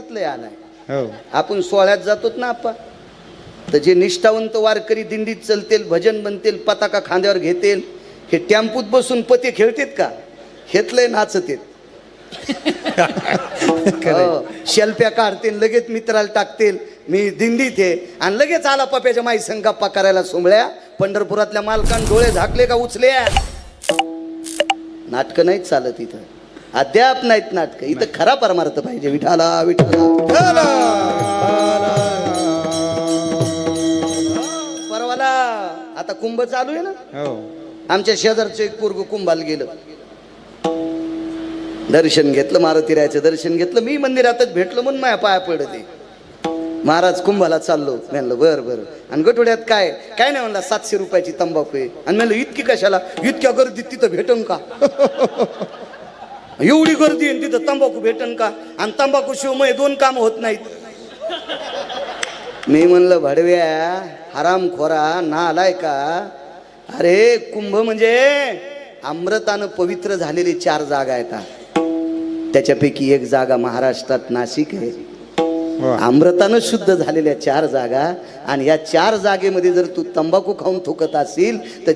दिवसात लय आलाय. हो आपण सोहळ्यात जातोत ना आपण, तर जे निष्ठावंत वारकरी दिंडीत चलतील, भजन बनतील, पताका खांद्यावर घेतील, हे टेम्पूत बसून पते खेळतेत का? घेतलंय नाचतेत. शेल्प्या काढतील, लगेच मित्राला टाकतील मी दिंडीत आहे, आणि लगेच आला पप्याच्या माई संग गप्पा करायला सोमळ्या. पंढरपुरातल्या मालकान डोळे झाकले का उचल्या. नाटकं नाहीत चालत इथं, अद्याप नाहीत नाटकं इथं. खरा परमार्थ पाहिजे. विठाला विठाला. परवाला आता कुंभ चालू आहे ना, हो आमच्या शेजारचं एक पोरग कुंभाला गेलं, दर्शन घेतलं, मारुतीरायाचं दर्शन घेतलं. मी मंदिरातच भेटलो म्हणून माझ्या पाया पडते. महाराज कुंभाला चाललो. म्हणलं बर बर. आणि गटोड्यात काय काय नाही म्हणला, 700 रुपयाची तंबाखू आहे. आणि म्हणलं इतकी कशाला? इतक्या गर्दीत तिथं भेटन का? एवढी गर्दी आहे तिथं तंबाखू भेटन का? आणि तंबाखू शिवमय 2 काम होत नाहीत. मी म्हणलं भडव्या हरामखोरा ना आलाय का? अरे कुंभ म्हणजे अमृतानं पवित्र झालेली 4 जागा आहेत. त्याच्यापैकी एक जागा महाराष्ट्रात नाशिक आहे. अमृतानं शुद्ध झालेल्या 4 जागा, आणि या 4 जागेमध्ये जर तू तंबाखू खाऊन थुकत असेल तर